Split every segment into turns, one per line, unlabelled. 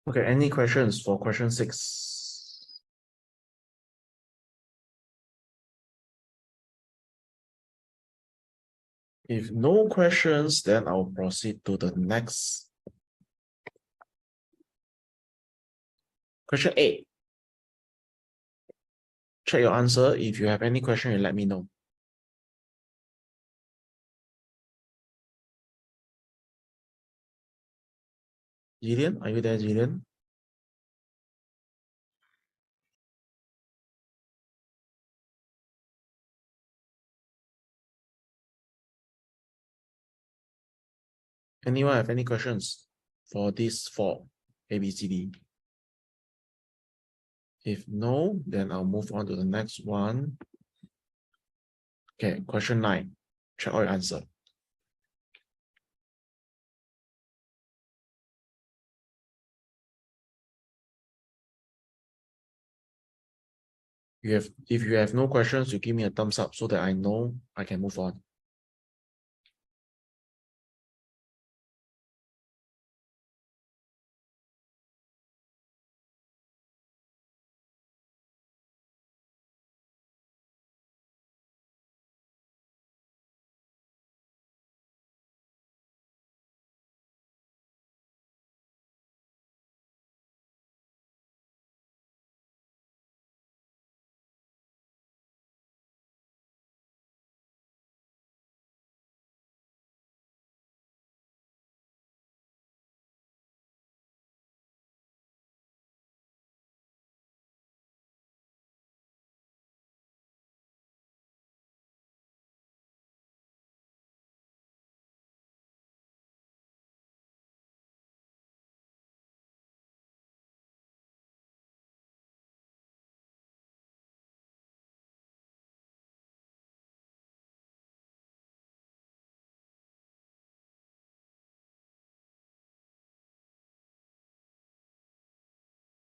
Okay, any questions for question 6? If no questions, then I'll proceed to the next. Question 8. Check your answer. If you have any question, you let me know. Jillian, are you there, Jillian? Anyone have any questions for this 4, A, B, C, D? If no, then I'll move on to the next one. Okay, question 9. Check all your answer. If you have no questions, you give me a thumbs up so that I know I can move on.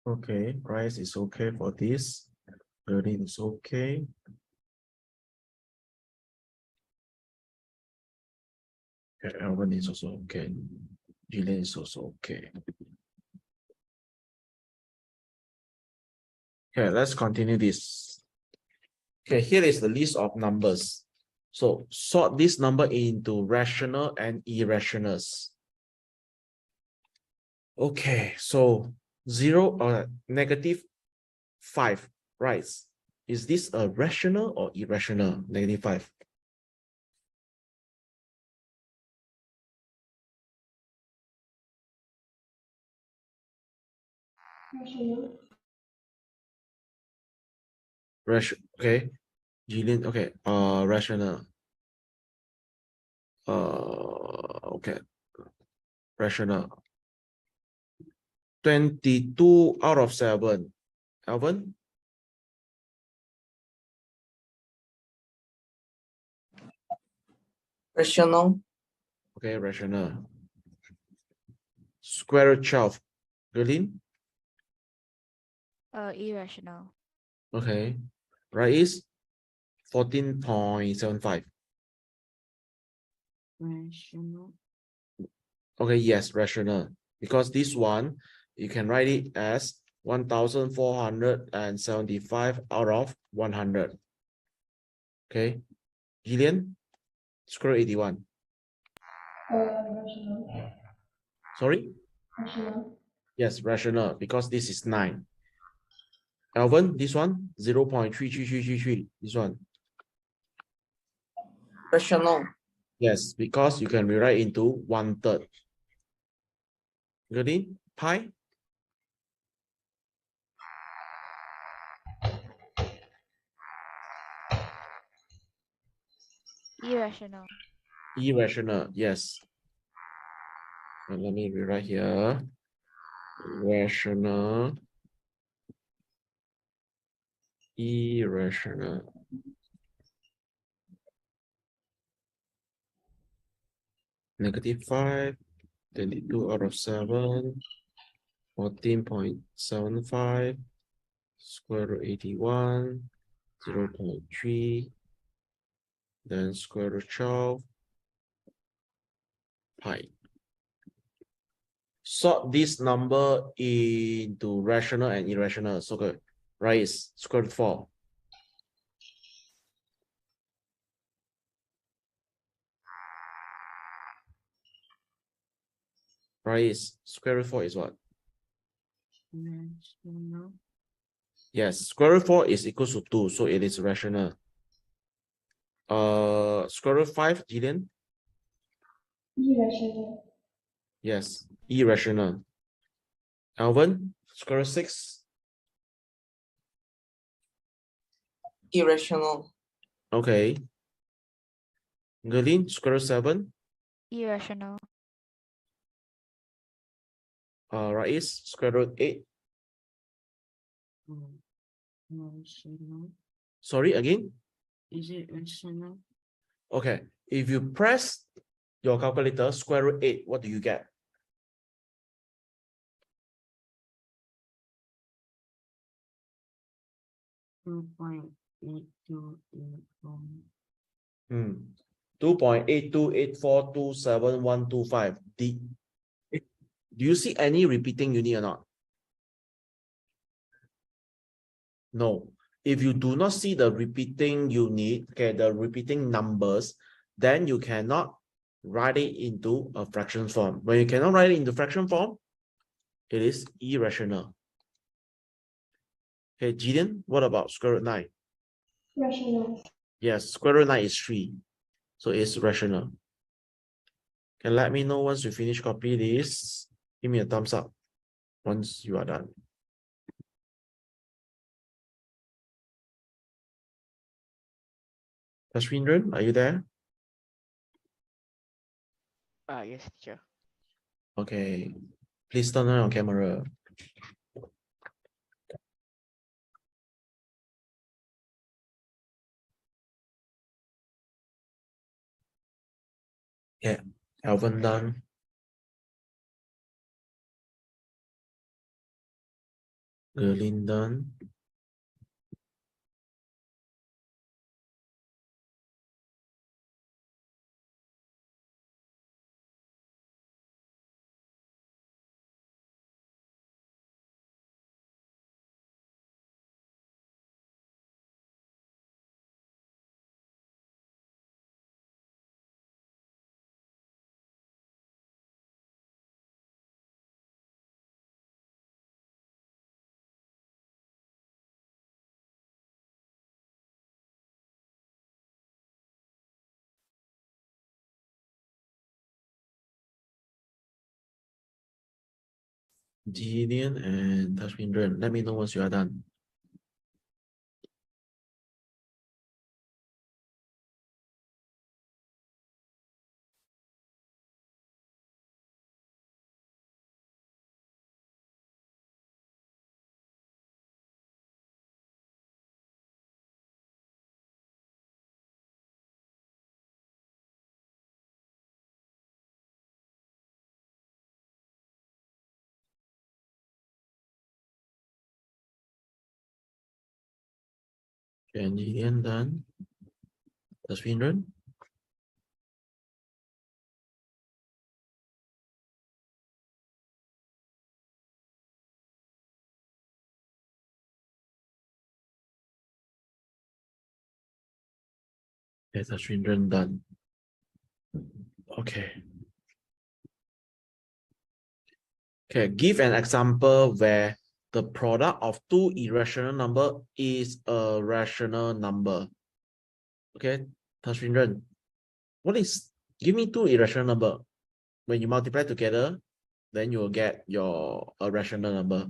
Okay, price is okay for this. Building is okay. Okay, Alvin is also okay. Jillian is also okay. Okay, let's continue this. Okay, here is the list of numbers. So sort this number into rational and irrationals. Okay, so 0 or -5, right? Is this a rational or irrational? -5. Okay, Jillian, okay, rational. Okay, rational. 22 out of 7. Alvin?
Rational.
Okay, rational. Square root 12. Gerlin?
Irrational.
Okay. Right is 14.75.
Rational.
Okay, yes, rational. Because this one, you can write it as 1,475 out of 100. Okay. Gillian? Square root 81.
Rational.
Sorry?
Rational.
Yes, rational, because this is 9. Alvin, this one, 0.33333. This one.
Rational.
Yes, because you can rewrite into 1/3. Ready? Pi?
Irrational.
Irrational, yes. And let me rewrite here. Rational. Irrational. -5. 22 out of 7. 14.75. Square root 81. 0.3. Then square root 12. Pi. sort this number into rational and irrational. So good. Right is square root 4. Right is square root 4 is what?
Rational.
Yes, square root 4 is equals to 2, so it is rational. Square root 5, Gideon?
Irrational.
Yes, irrational. Alvin, square root 6?
Irrational.
Okay. Gurleen, square root 7?
Irrational.
Rais, square root 8?
Rational.
Sorry, again?
Is it rational?
Okay, if you press your calculator, square root 8, what do you get?
Two point eight two eight one.
2.8284272125. Do you see any repeating unit or not? No. If you do not see the repeating unit, okay, the repeating numbers, then you cannot write it into a fraction form. When you cannot write it into fraction form, it is irrational. Okay, Gideon, what about square root 9?
Rational.
Yes, square root 9 is 3. So it's rational. Can let me know once you finish copy this. Give me a thumbs up once you are done. Ashwindran, are you there?
Yes, teacher.
Okay. Please turn on your camera. Yeah, Alvin done. Gerlin done. Gideon and Tashwindran. Let me know once you are done. And Gideon done. Tashwindran. Yes, Tashwindran done. Okay. Okay, give an example where the product of two irrational number is a rational number. Okay, Tashwindran, give me two irrational number. When you multiply together, then you will get your a rational number.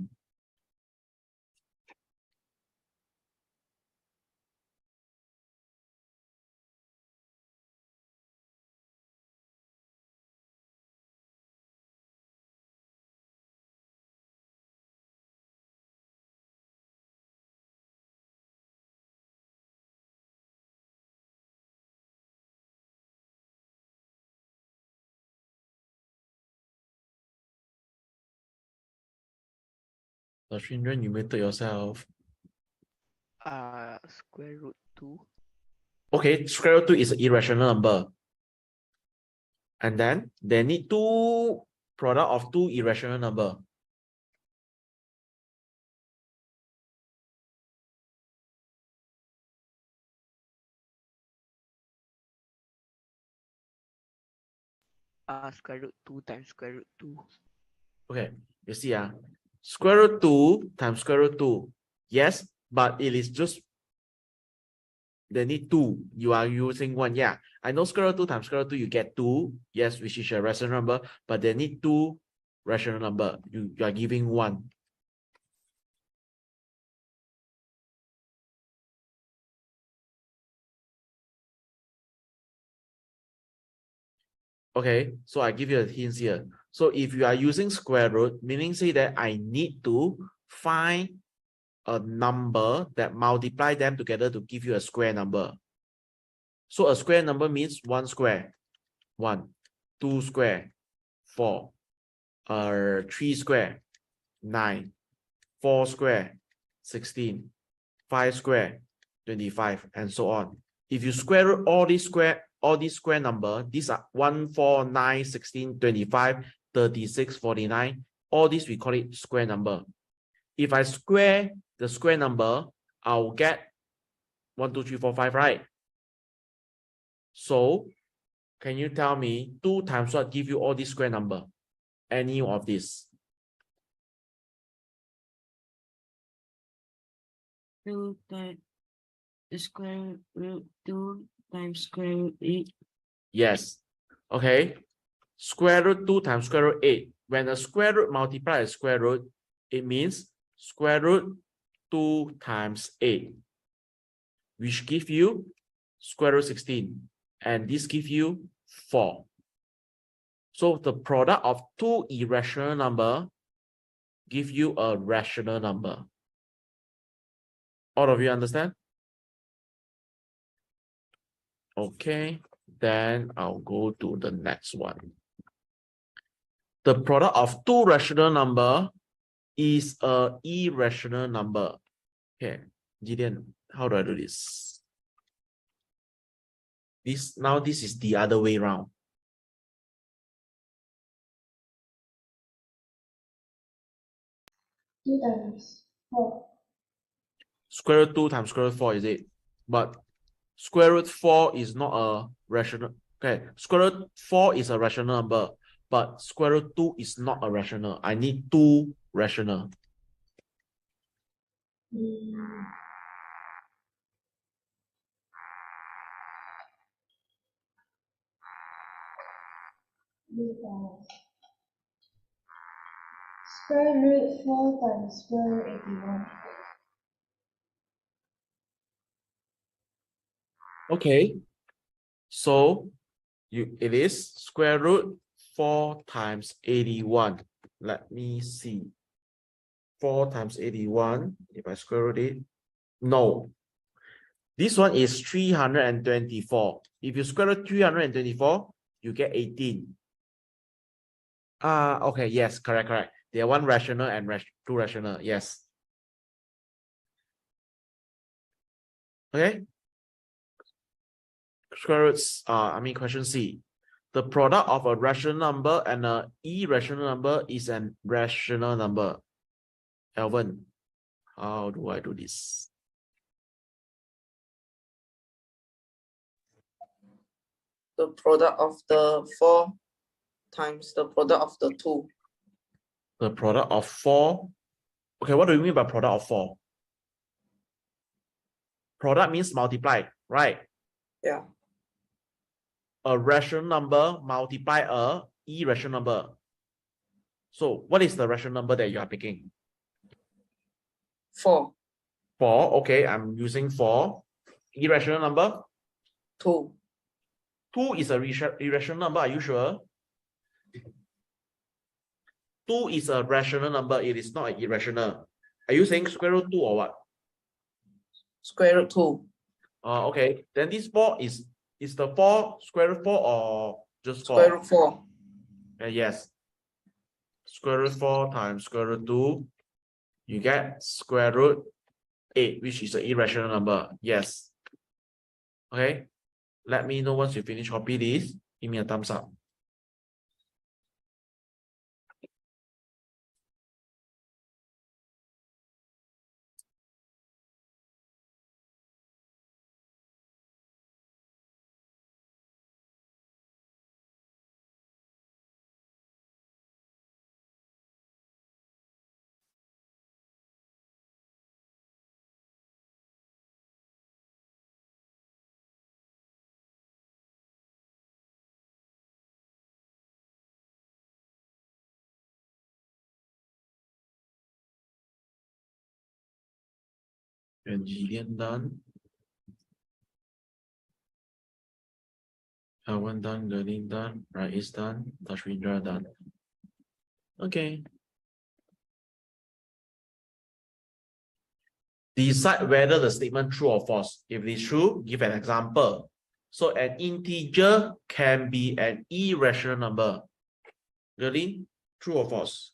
Tashwindran, you muted yourself.
Square root 2.
Okay, square root 2 is an irrational number. And then they need two product of two irrational number.
Square root 2 times square root 2.
Okay, you see, square root 2 times square root 2. Yes, but it is just they need 2. You are using 1. Yeah, I know square root 2 times square root 2, you get 2. Yes, which is a rational number, but they need 2 rational number. You are giving 1. Okay, so I give you a hint here. So if you are using square root, meaning say that I need to find a number that multiply them together to give you a square number. So a square number means 1 square, 1, 2 square, 4, 3 square, 9, 4 square, 16, 5 square, 25, and so on. If you square root all these square number, these are 1, 4, 9, 16, 25, 36, 49. All these we call it square number. If I square the square number, I'll get 1, 2, 3, 4, 5, right? So can you tell me 2 times what give you all these square number? Any of this?
2 times the square root 2 times square root 8.
Yes. Okay. Square root 2 times square root 8. When a square root multiplies a square root, it means square root 2 times 8, which give you square root 16. And this give you 4. So the product of two irrational number give you a rational number. All of you understand? Okay, then I'll go to the next one. The product of two rational number is a irrational number. Okay, Gideon, how do I do this? Now this is the other way around.
2 times 4.
Square root 2 times square root 4, is it? But square root 4 is not a rational. Okay, square root 4 is a rational number, but square root 2 is not a rational. I need 2 rational.
Square root 4 times square root 81.
Okay, so it is square root 4 times 81. Let me see. 4 times 81, if I square root it. No. This one is 324. If you square root 324, you get 18. Okay, yes, correct. They are one rational and two rational, yes. Okay. Square roots, question C. The product of a rational number and an irrational number is an rational number. Alvin, how do I do this?
The product of the 4 times the product of the 2.
The product of 4. Okay, what do you mean by product of 4? Product means multiply, right?
Yeah.
A rational number multiply a irrational number. So what is the rational number that you are picking?
4.
4. Okay, I'm using 4. Irrational number?
2.
2 is a irrational number. Are you sure? 2 is a rational number. It is not an irrational. Are you saying square root 2 or what?
Square root 2.
Okay. Then this 4 is the 4 square root 4 or just 4?
Square root 4.
Yes. Square root 4 times square root 2, you get square root 8, which is an irrational number. Yes. Okay. Let me know once you finish copy this. Give me a thumbs up. And Jillian done. Alwan done, Gerlin done, Rais done, Tashwindra done. Okay. Decide whether the statement true or false. If it is true, give an example. So an integer can be an irrational number. Gerlin, true or false?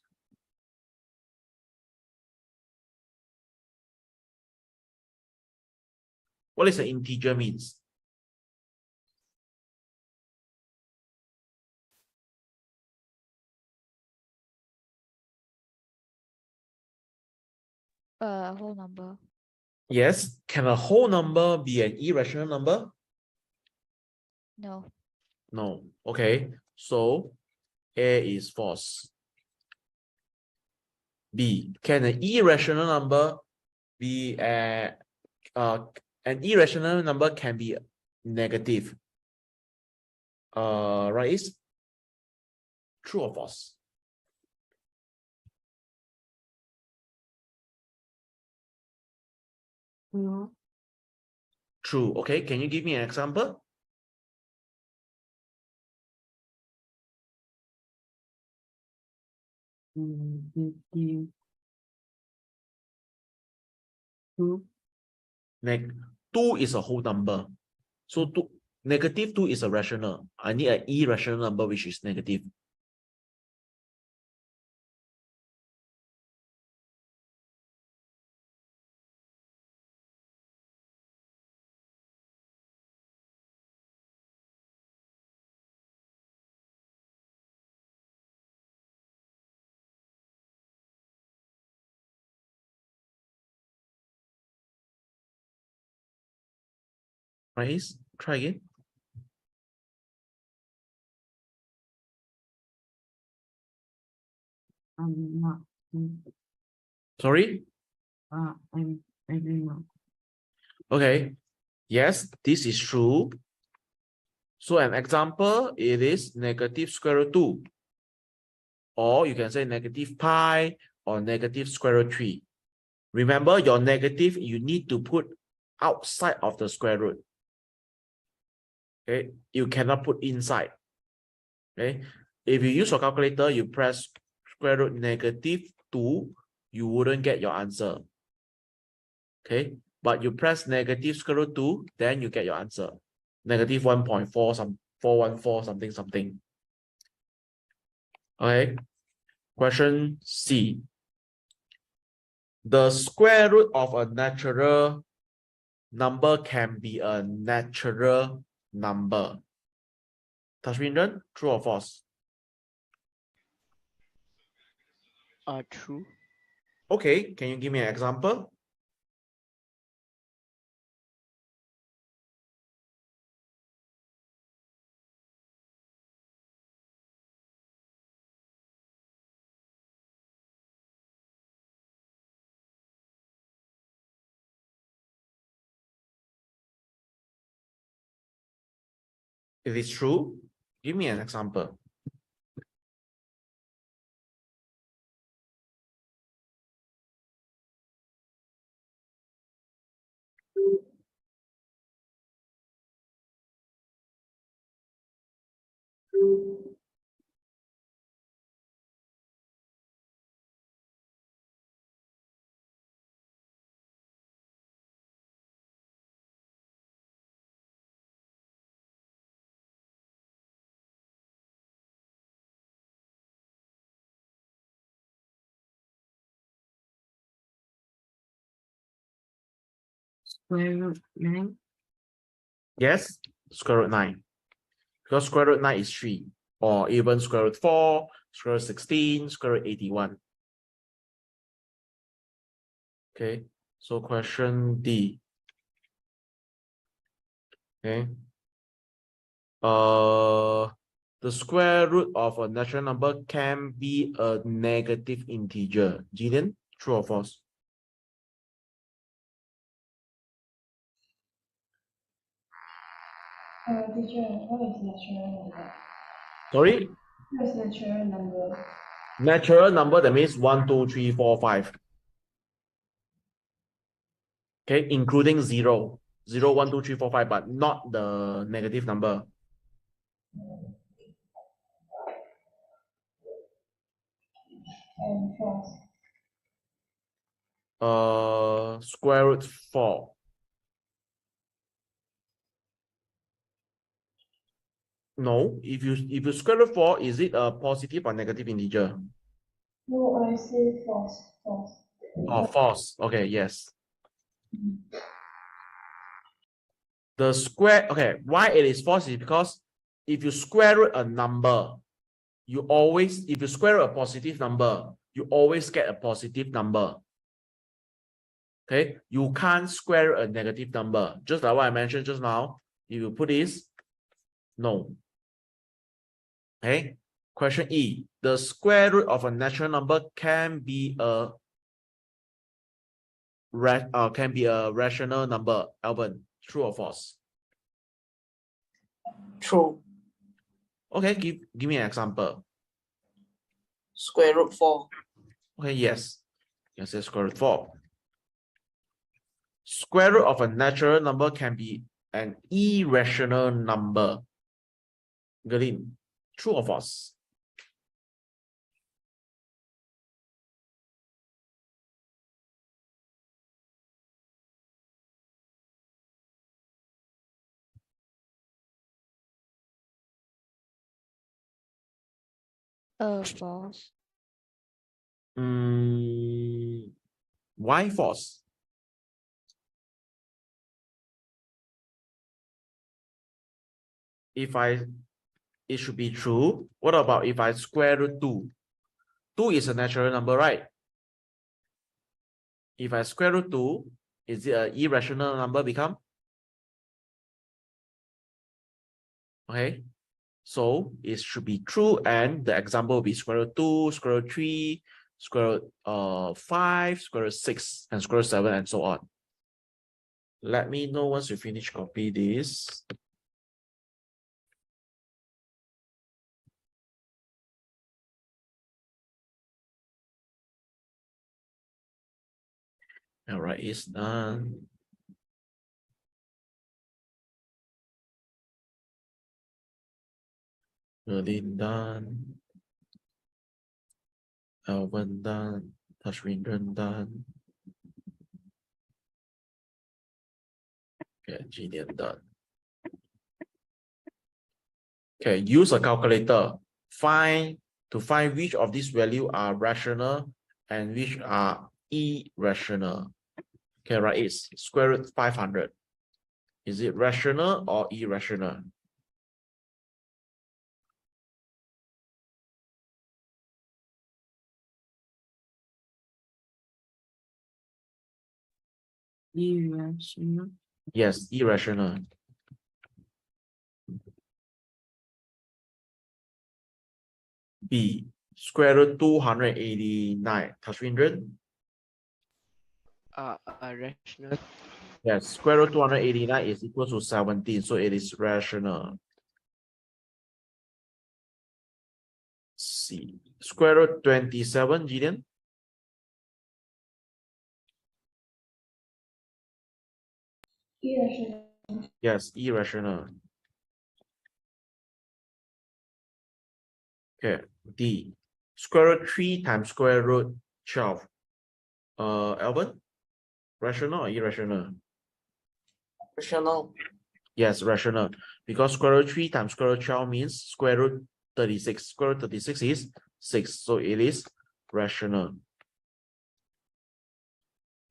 What is an integer means?
Whole number.
Yes. Can a whole number be an irrational number?
No.
No. Okay. So A is false. B. Can an irrational number be an irrational number can be negative? Right? Is true or false?
No.
True. Okay. Can you give me an example?
Negative 2.
Neg 2 is a whole number. So negative 2 is a rational. I need an irrational number which is negative. Right? Try again.
I'm not.
Sorry?
I don't know.
Okay. Yes, this is true. So an example, it is negative square root 2. Or you can say negative pi or negative square root 3. Remember, your negative, you need to put outside of the square root. Okay, you cannot put inside. Okay, if you use your calculator, you press square root negative 2, you wouldn't get your answer. Okay, but you press negative square root 2, then you get your answer. Negative 1.4 414 something. Okay, question C. The square root of a natural number can be a natural number. Tashwindran, true or false?
True.
Okay, can you give me an example? If it's true, give me an example.
Square root 9.
Yes, square root 9. Because square root 9 is 3. Or even square root 4, square root 16, square root 81. Okay, so question D. Okay. The square root of a natural number can be a negative integer. Jillian, true or false?
Teacher, what is natural number?
Sorry?
What is natural number?
Natural number, that means 1, 2, 3, 4, 5. Okay, including 0, 0, 1, 2, 3, 4, 5, but not the negative number.
And false.
Square root 4. No, if you square root 4, is it a positive or negative integer?
No, I say false. False.
Or false? Okay, yes. The square, okay, why it is false is because if you square root a number, you always, if you square root a positive number, you always get a positive number. Okay, you can't square a negative number. Just like what I mentioned just now, if you put this, no. Okay, question E, the square root of a natural number can be a rational number. Alban, true or false?
True.
Okay, give me an example.
Square root 4.
Okay, yes. You can say square root 4. Square root of a natural number can be an irrational number. Galen, true or false?
False.
Why false? It should be true. What about if I square root 2? 2 is a natural number, right? If I square root 2, is it an irrational number become? Okay, so it should be true, and the example will be square root 2, square root 3, square root 5, square root 6, and square root 7, and so on. Let me know once you finish copy this. All right, it's done. Nadine done. Alvin done. Tashwindran done. Okay, Gillian done. Okay, use a calculator. To find which of these values are rational and which are irrational. Okay, right, it's square root 500. Is it rational or irrational?
Irrational.
Yes, irrational. B, square root 289. Tashwindran?
Rational.
Yes, square root 289 is equal to 17, so it is rational. C, square root 27, Gideon?
Irrational.
Yes, irrational. Okay, D, square root 3 times square root 12. Alvin? Rational or irrational?
Rational.
Yes, rational. Because square root 3 times square root 12 means square root 36. Square root 36 is 6. So it is rational.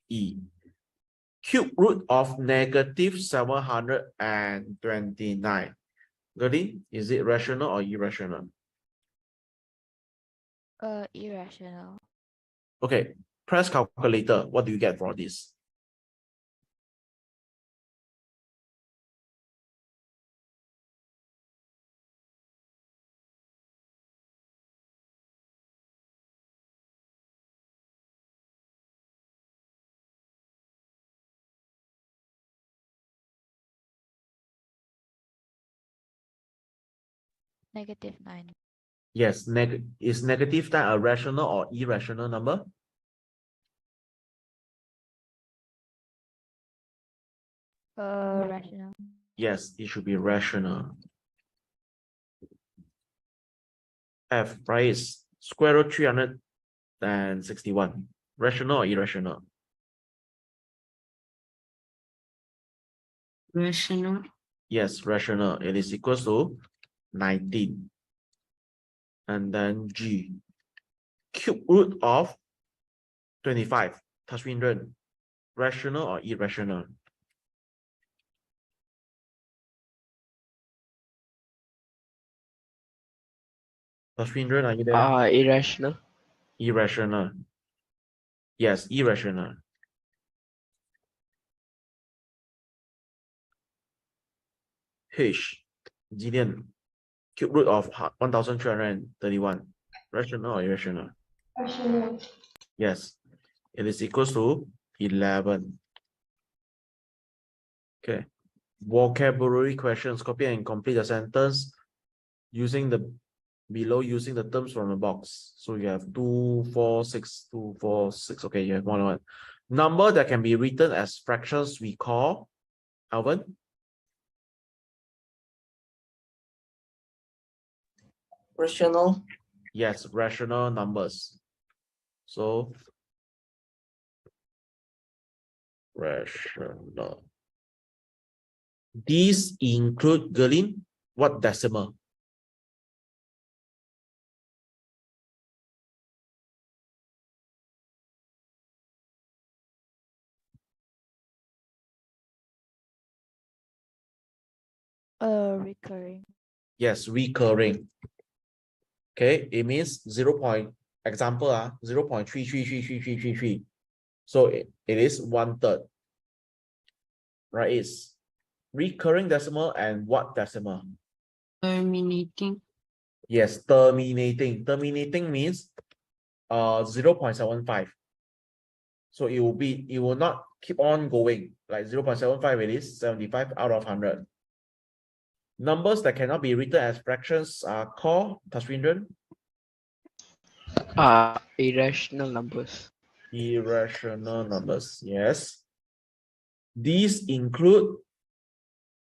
E. Cube root of negative 729. Geraldine, is it rational or irrational?
Irrational.
Okay, press calculator. What do you get for this?
-9.
Yes, is negative 10 a rational or irrational number?
Rational.
Yes, it should be rational. F, right, is square root 361. Rational or irrational?
Rational.
Yes, rational. It is equals to 19. And then G, cube root of 25. Tashwindran, rational or irrational? Tashwindran, are you there?
Irrational.
Irrational. Yes, irrational. H, Gideon, cube root of 1331. Rational or irrational?
Rational.
Yes, it is equals to 11. Okay. Vocabulary questions. Copy and complete the sentence using the using the terms from the box. So you have 2, 4, 6, 2, 4, 6. Okay, you have one. Number that can be written as fractions we call, Alvin?
Rational.
Yes, rational numbers. So rational. These include, Gerlin, what decimal?
Recurring.
Yes, recurring. Okay, it means 0. Example, 0.333333. So it is 1/3. Right? It's recurring decimal and what decimal?
Terminating.
Yes, terminating. Terminating means 0.75. So it will not keep on going. Like 0.75, it is 75 out of 100. Numbers that cannot be written as fractions are called, Tashwindran?
Irrational numbers.
Irrational numbers. Yes. These include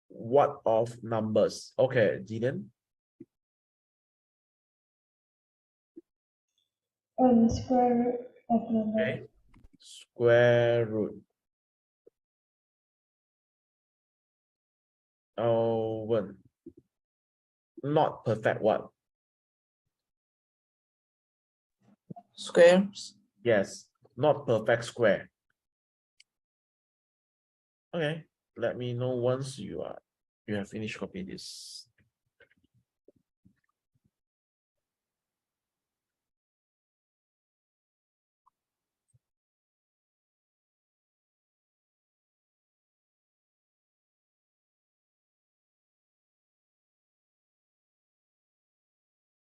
what of numbers? Okay, Gideon.
Square root of number.
Okay. Square root. Oh, one. Not perfect what?
Squares.
Yes, not perfect square. Okay, let me know once you have finished copying this.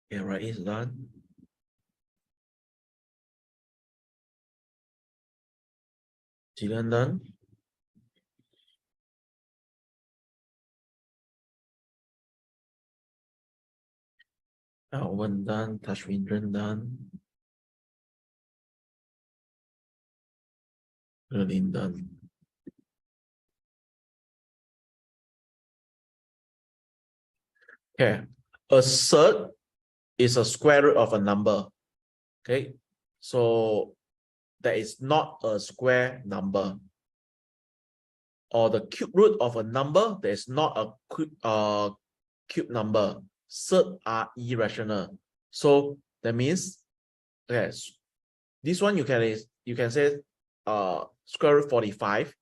Yeah, right, it's done. Jilan done. Alvin done. Tashwindran done. Erlin done. Okay, a surd is a square root of a number. Okay, so that is not a square number. Or the cube root of a number that is not a cube number. Surd are irrational. So that means, okay, this one you can say square root 45,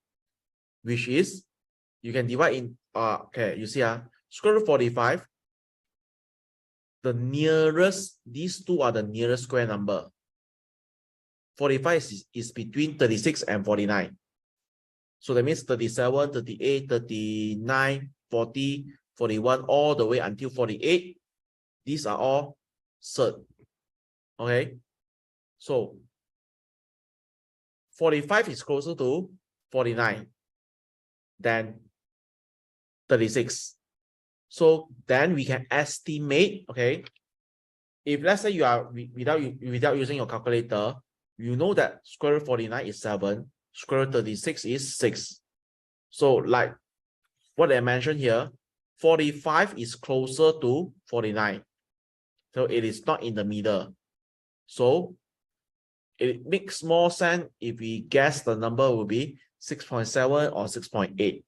which is you can divide in okay, you see square root 45, the nearest, these two are the nearest square number. 45 is between 36 and 49. So that means 37, 38, 39, 40, 41, all the way until 48. These are all surd. Okay. So 45 is closer to 49 than 36. So then we can estimate, okay, if let's say you are without using your calculator, you know that square root 49 is 7, square root 36 is 6. So like what I mentioned here, 45 is closer to 49. So it is not in the middle. So it makes more sense if we guess the number will be 6.7 or 6.8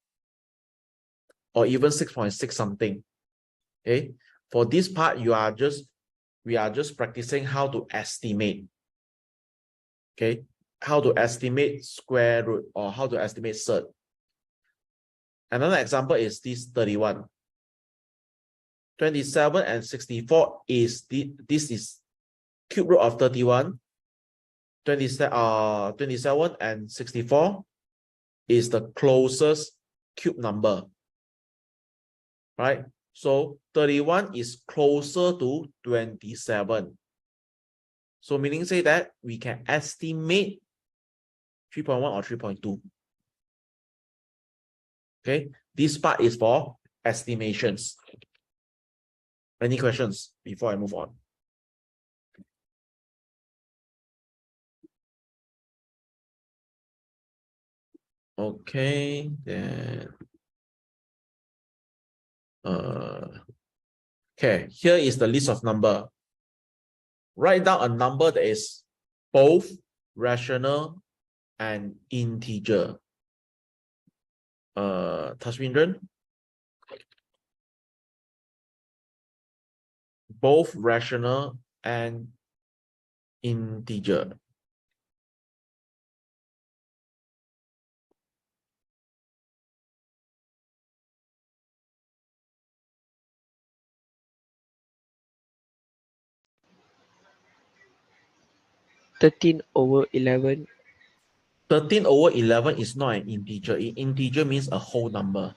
or even 6.6 something. Okay. For this part, we are just practicing how to estimate. Okay. How to estimate square root or how to estimate surd. Another example is this 31. 27 and 64 is this is cube root of 31. 27 and 64 is the closest cube number. Right? So 31 is closer to 27. So meaning say that we can estimate 3.1 or 3.2. Okay, this part is for estimations. Any questions before I move on? Okay, then okay, here is the list of number. Write down a number that is both rational and integer. Tashwindran, both rational and integer.
Thirteen over 11.
13 over 11 is not an integer. Integer means a whole number.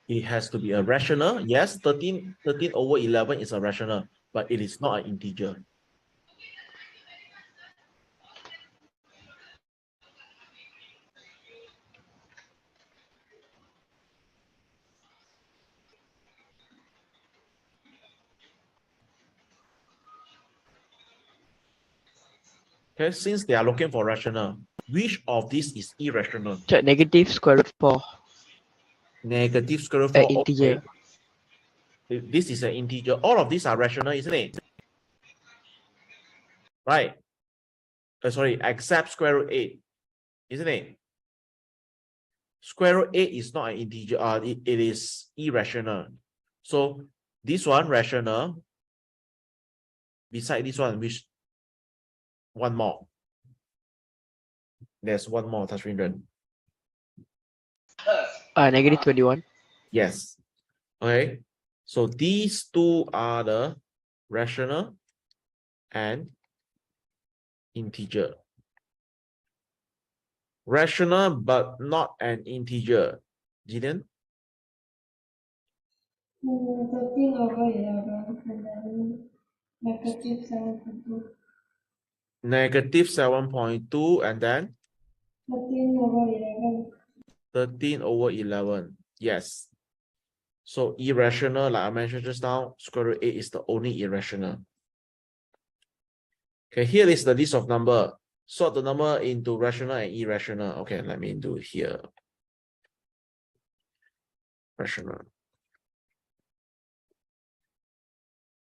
It has to be a rational. Yes, 13 over 11 is a rational, but it is not an integer. Okay, since they are looking for rational, which of these is irrational?
Check negative square root 4.
Negative square root 4.
Integer.
Okay. This is an integer. All of these are rational, isn't it? Right. Sorry, except square root 8, isn't it? Square root 8 is not an integer. It is irrational. So this one rational. Beside this one, which one more? There's one more, Tashwindran.
Negative 21.
Yes. Okay. So these two are the rational and integer. Rational but not an integer. Gideon?
13 over 11 and then negative 7.2.
Negative 7.2 and then
13 over 11.
13 over 11. Yes. So irrational, like I mentioned just now, square root 8 is the only irrational. Okay, here is the list of number. Sort the number into rational and irrational. Okay, let me do it here. Rational.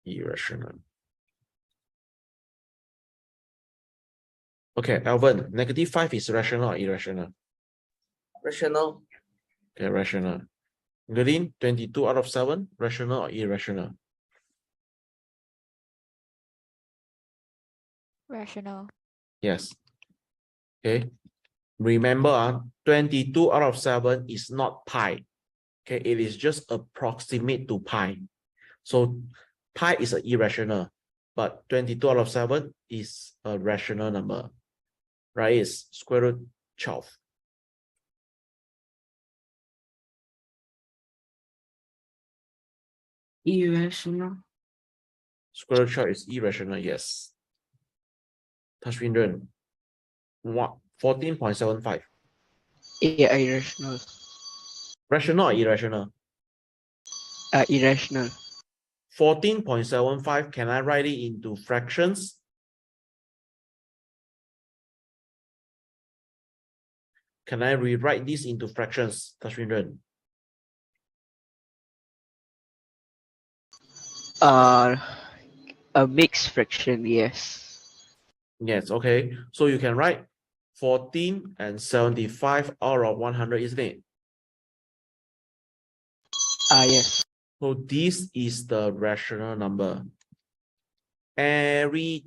Irrational. Okay, Alvin, negative 5 is rational or irrational?
Rational.
Okay, rational. Green, 22 out of 7, rational or irrational?
Rational.
Yes. Okay. Remember, 22 out of 7 is not pi. Okay, it is just approximate to pi. So pi is an irrational, but 22 out of 7 is a rational number. Right? It's square root 12.
Irrational.
Square root 12 is irrational, yes. Tashwindran, what? 14.75.
Yeah, irrational.
Rational or irrational?
Irrational.
14.75, can I write it into fractions? Can I rewrite this into fractions, Tashwindran?
A mixed fraction, yes.
Yes, okay. So you can write 14 and 75 out of 100, isn't it?
Yes.
So this is the rational number. Every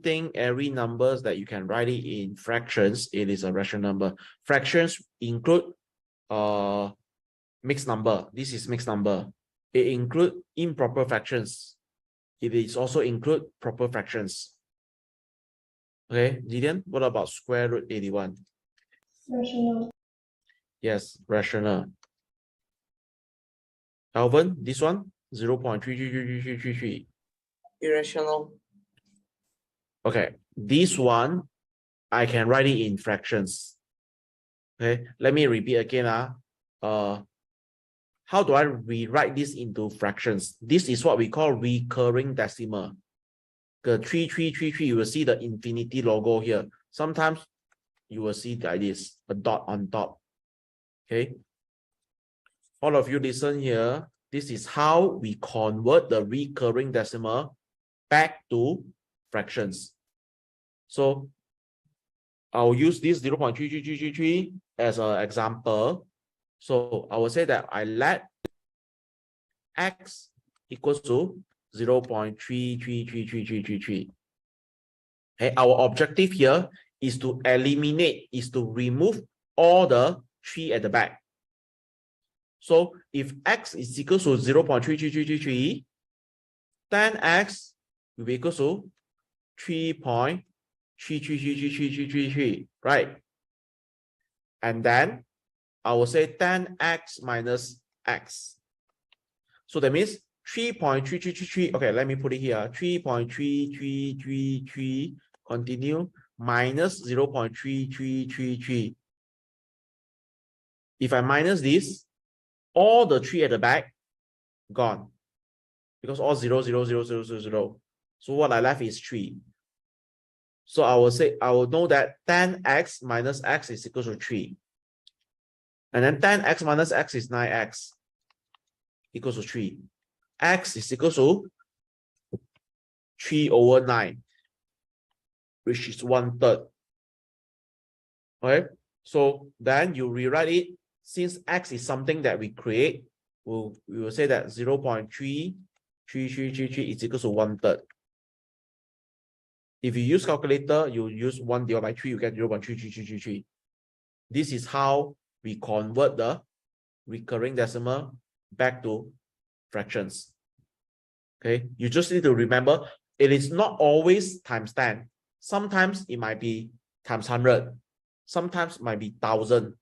numbers that you can write it in fractions, it is a rational number. Fractions include mixed number. This is mixed number. It include improper fractions. It is also include proper fractions. Okay, Gideon, what about square root 81?
Rational.
Yes, rational. Alvin, this one, 0.333333.
Irrational.
Okay, this one, I can write it in fractions. Okay, let me repeat again. How do I rewrite this into fractions? This is what we call recurring decimal. The 3333, you will see the infinity logo here. Sometimes you will see like this, a dot on top. Okay. All of you listen here. This is how we convert the recurring decimal back to fractions. So I'll use this 0.33333 as an example. So I will say that I let x equals to 0.333333. Okay, our objective here is to eliminate, is to remove all the 3 at the back. So if x is equal to 0.33333, then x will be equal to 3.333333, right? And then I will say 10x minus x. So that means 3.3333. Okay, let me put it here. 3.3333 continue minus 0.3333. If I minus this, all the 3 at the back gone, because all 0, 0, 0, 0, 0, 0. So what I left is 3. So I will say, I will know that 10x minus x is equal to 3. And then 10x minus x is 9x equals to 3. X is equal to 3 over 9, which is 1/3. Okay, so then you rewrite it. Since x is something that we create, we will say that 0.33333 is equal to 1/3. If you use calculator, you use 1 divided by 3, you get 0.33333. This is how we convert the recurring decimal back to fractions. Okay, you just need to remember, it is not always times 10. Sometimes it might be times 100. Sometimes it might be 1,000.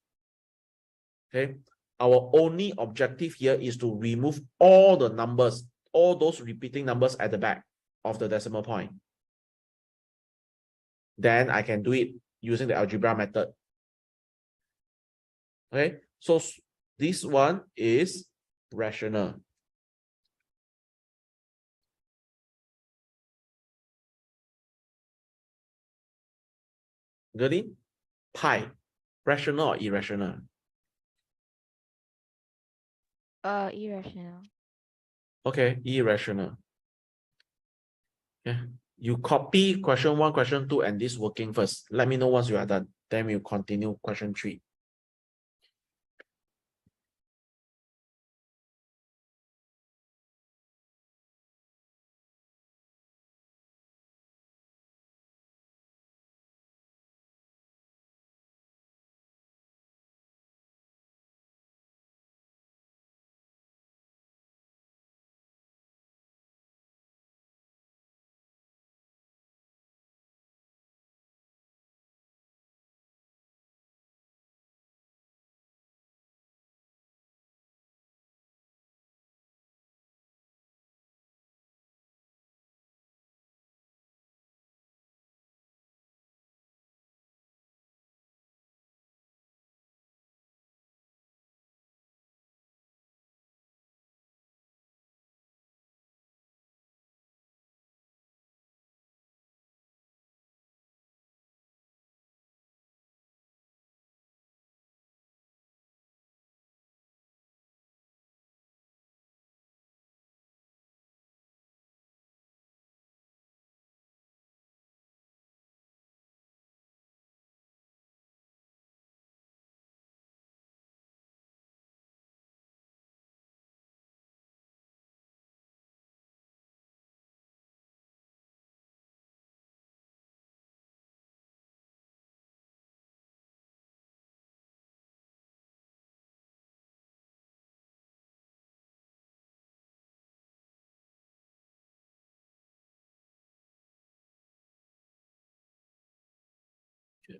Okay, our only objective here is to remove all the numbers, all those repeating numbers at the back of the decimal point. Then I can do it using the algebra method. Okay, so this one is rational. Got it? Pi, rational or irrational?
Irrational.
Okay, irrational. Yeah, you copy question 1, question 2, and this working first. Let me know once you are done. Then we'll continue question 3.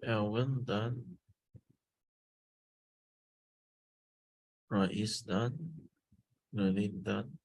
Alvin done. Rais done. Nadine done.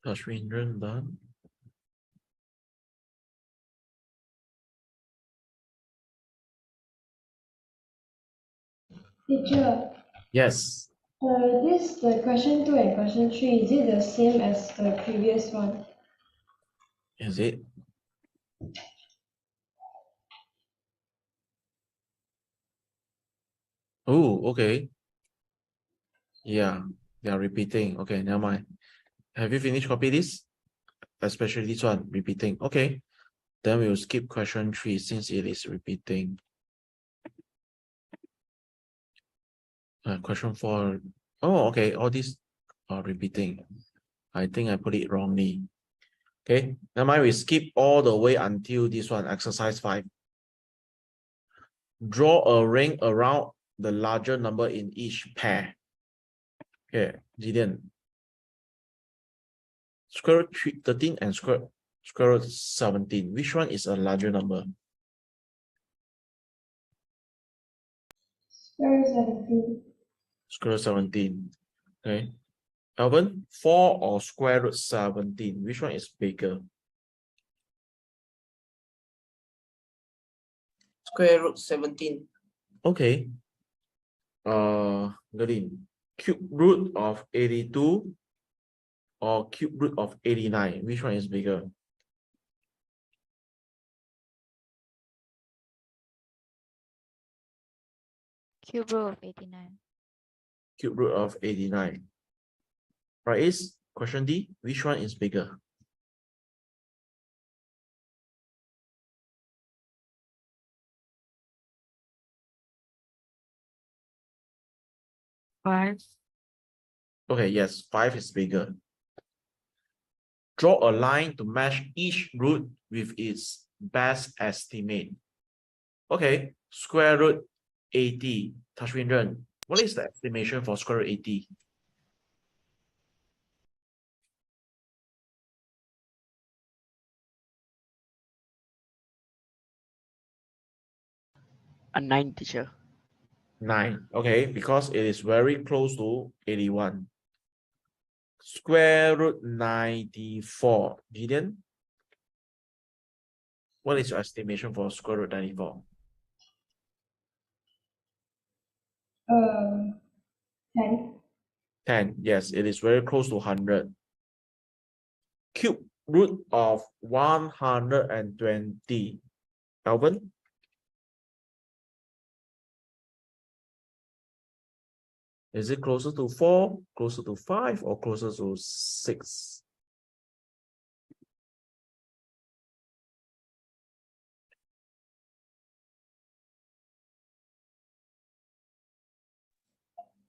Tashwindran done.
Teacher,
Yes.
this the question 2 and question 3, is it the same as the previous one?
Is it? Oh, okay. Yeah, they are repeating. Okay, never mind. Have you finished copy this? Especially this one, repeating. Okay. Then we'll skip question 3 since it is repeating. Question 4. Oh, okay. All these are repeating. I think I put it wrongly. Okay. Never mind. We skip all the way until this one, exercise 5. Draw a ring around the larger number in each pair. Okay, Gideon. Square root 13 and square root 17. Which one is a larger number?
Square root 17.
Square root 17. Okay. Alvin, 4 or square root 17? Which one is bigger?
Square root 17.
Okay. Gadin, cube root of 82 or cube root of 89? Which one is bigger?
Cube root of 89.
Cube root of 89. Right, is question D. Which one is bigger?
Five.
Okay, yes, 5 is bigger. Draw a line to match each root with its best estimate. Okay, square root 80. Tashwindran, what is the estimation for square root 80?
A 9, teacher.
9. Okay, because it is very close to 81. Square root 94. Gideon, what is your estimation for square root 94?
10.
10. Yes, it is very close to 100. Cube root of 120. Alvin? Is it closer to 4, closer to 5, or closer to 6?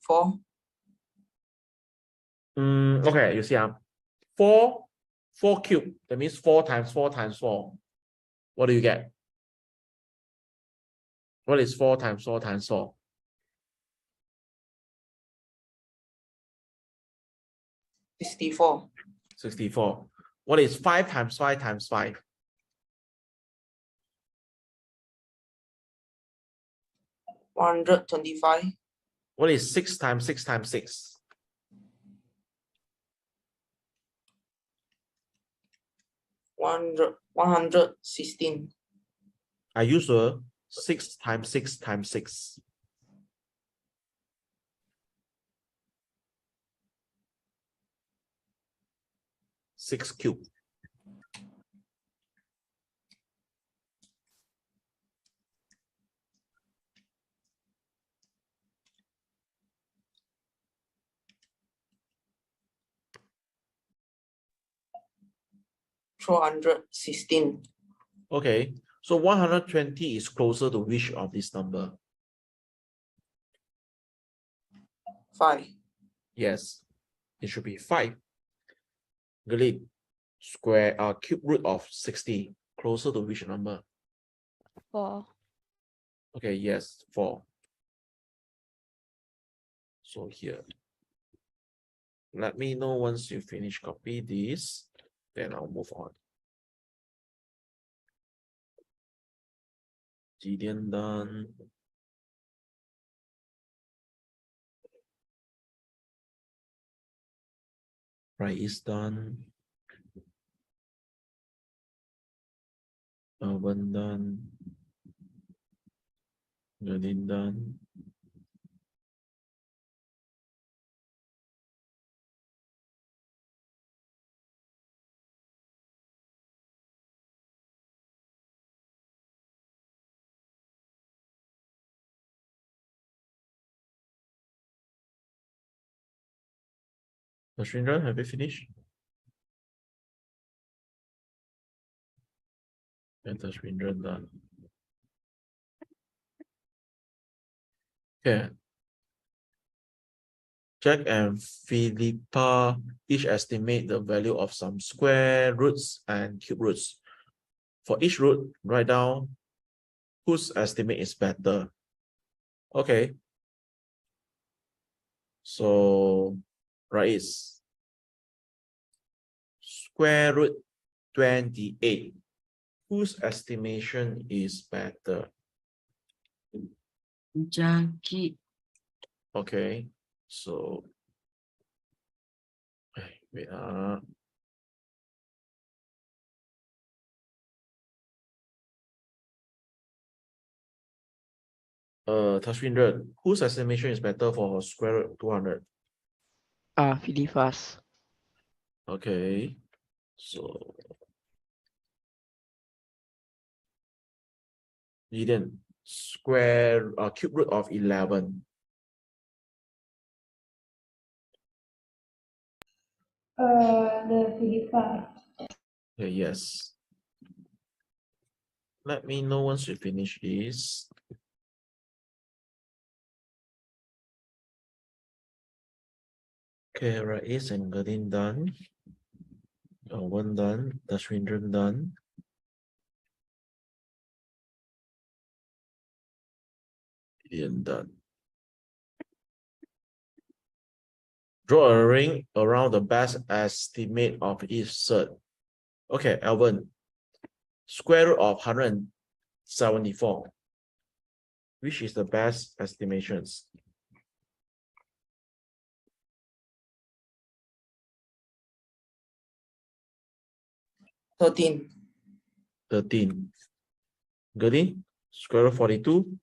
Four.
Okay, you see, 4 cube. That means 4 times 4 times 4. What do you get? What is 4 times 4 times 4?
64.
64. What is 5 times 5 times 5?
125.
What is 6 times 6 times 6?
116.
I use a 6 times 6 times 6. Six cube.
$216.
Okay, so 120 is closer to which of this number?
5.
Yes, it should be 5. Glenn, cube root of 60 closer to which number?
4.
Okay, yes, 4. So here, let me know once you finish copy this, then I'll move on. Gideon done. Right is done. Alvin done. Glenn done. Shrindra, have you finished? And Shrindra done. Okay. Jack and Philippa each estimate the value of some square roots and cube roots. For each root, write down whose estimate is better. Okay. So, right is square root 28. Whose estimation is better?
Jackie.
Okay. So, wait. Tashwindra, whose estimation is better for square root 200?
Philippus.
Okay. So, Gideon, cube root of 11.
The Philippa.
Okay, yes. Let me know once you finish this. Okay, right is and Gadin done. One done. Dashwindran done. Gideon done. Draw a ring around the best estimate of each third. Okay, Alvin. Square root of 174. Which is the best estimations?
$13.
13. Gadin. Square root 42.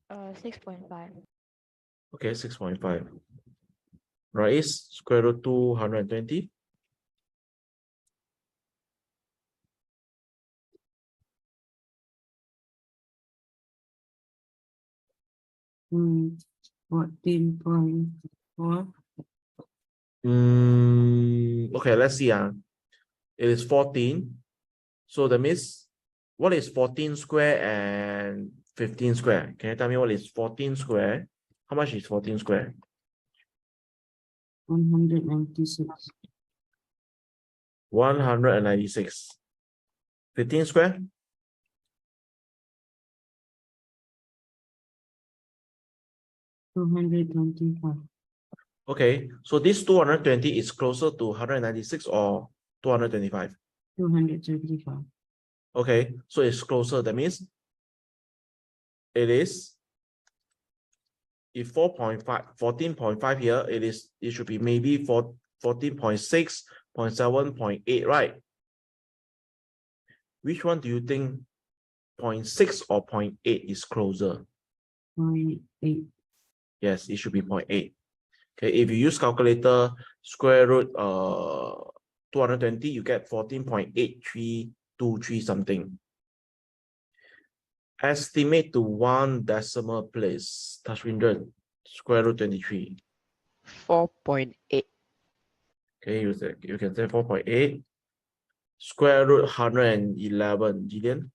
6.5.
Okay, 6.5. Rais, square root 220.
Mm, 14.4.
Okay, let's see. It is 14. So that means, what is 14 square and 15 square? Can you tell me what is 14 square? How much is 14 square?
196.
196. 15 square?
225.
Okay, so this 220 is closer to 196 or 225?
275.
Okay, so it's closer. That means it is, if 14.5 here, it should be maybe 14.6, 0.7, 0.8, right? Which one do you think 0.6 or 0.8 is closer?
0.8.
Yes, it should be 0.8. Okay, if you use calculator, square root 220, you get 14.8323 something. Estimate to one decimal place. Tashwindran, square root 23.
4.8.
Okay, you can say 4.8. Square root 111. Jillian?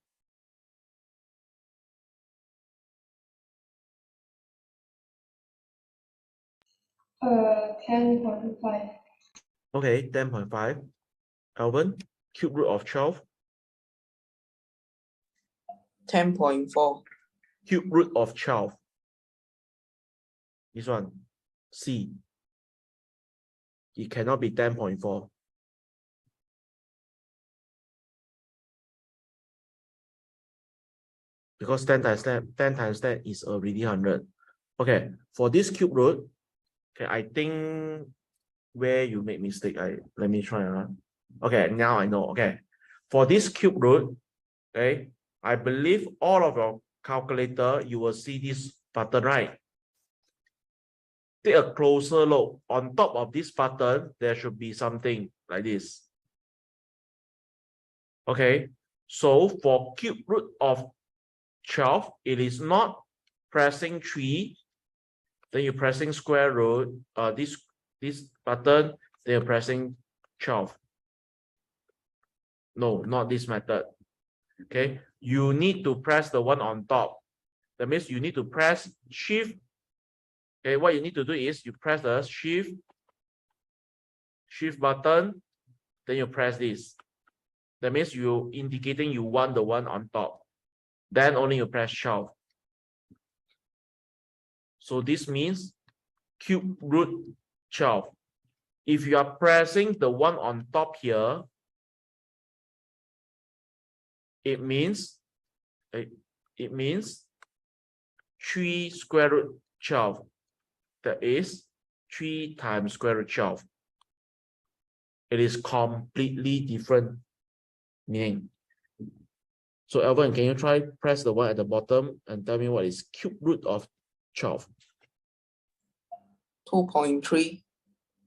Uh, 10.5.
Okay, 10.5. Alvin, cube root of 12.
10.4.
Cube root of 12. This one, C. It cannot be 10.4. Because 10 times 10 is already 100. Okay, for this cube root, okay, I think where you make mistake, let me try. Okay, now I know. Okay, for this cube root, okay, I believe all of your calculator, you will see this button, right? Take a closer look. On top of this button, there should be something like this. Okay, so for cube root of 12, it is not pressing 3, then you're pressing square root, this button, then you're pressing 12. No, not this method. Okay, you need to press the one on top. That means you need to press shift. Okay, what you need to do is you press the shift button, then you press this. That means you indicating you want the one on top. Then only you press 12. So this means cube root 12. If you are pressing the one on top here, it means 3 square root 12. That is 3 times square root 12. It is completely different meaning. So Alvin, can you try press the one at the bottom and tell me what is cube root of 12?
2.3.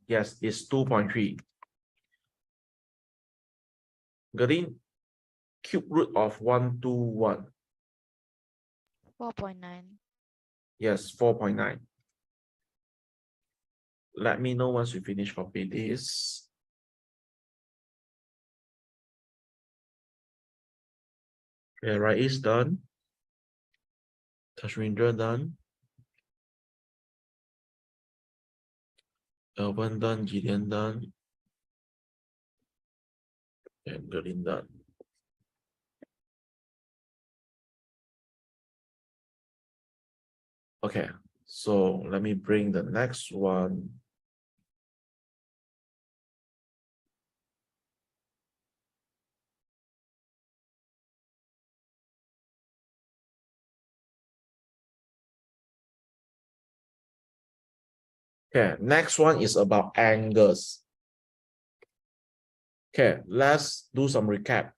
Yes, it's 2.3. Green, cube root of 121.
4.9.
Yes, 4.9. Let me know once you finish copying this. Okay, right is done. Tashwindra done. Alvin done. Gideon done. And Green done. Okay, so let me bring the next one. Okay, next one is about angles. Okay, let's do some recap.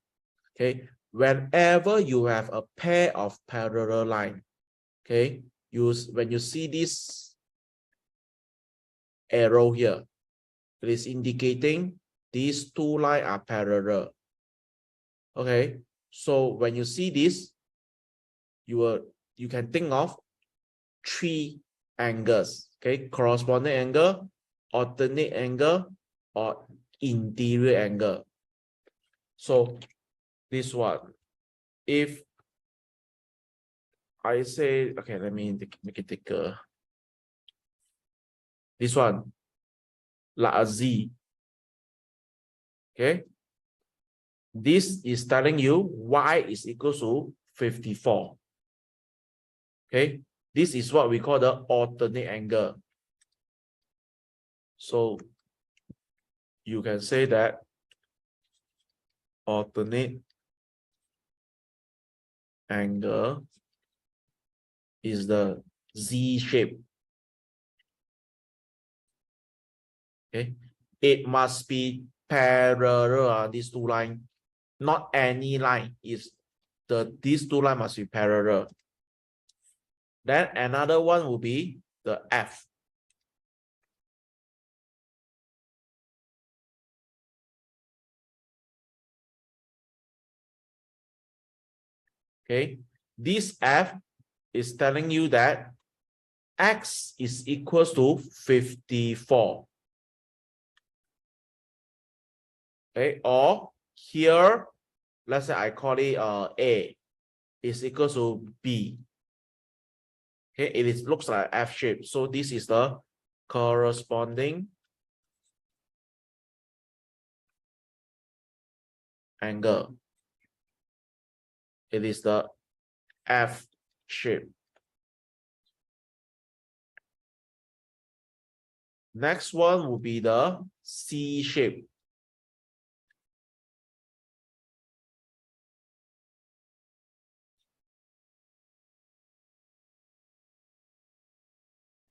Okay, whenever you have a pair of parallel line, okay, when you see this arrow here, it is indicating these two lines are parallel. Okay, so when you see this, you can think of 3 angles. Okay, corresponding angle, alternate angle, or interior angle. So this one, if I say, okay, let me make it thicker. This one, like a Z. Okay, this is telling you y is equal to 54. Okay, this is what we call the alternate angle. So you can say that alternate angle is the Z shape. Okay, it must be parallel, these two lines. not any line. Is these two lines must be parallel. Then another one will be the F. Okay, this F is telling you that X is equals to 54. Okay, or here, let's say I call it A is equals to B. Okay, it is looks like F shape. So this is the corresponding angle. It is the F shape. Next one will be the C shape.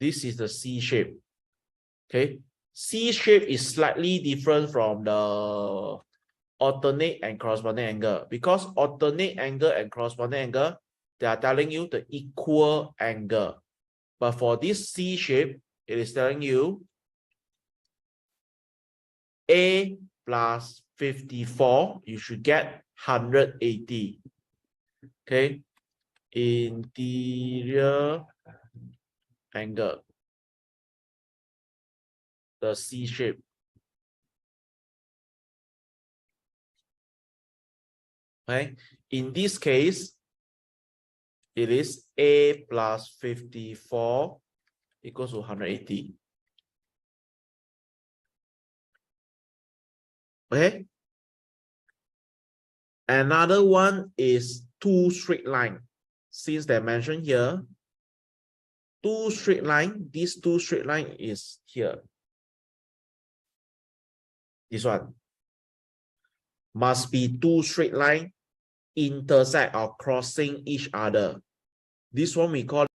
This is the C shape. Okay, C shape is slightly different from the alternate and corresponding angle, because alternate angle and corresponding angle, they are telling you the equal angle. But for this C shape, it is telling you A plus 54, you should get 180. Okay, interior angle, the C shape. Okay, in this case, it is A plus 54 equals to 180. Okay. Another one is two straight line. Since they mentioned here, two straight line, this two straight line is here. This one must be two straight line intersect or crossing each other. This one we call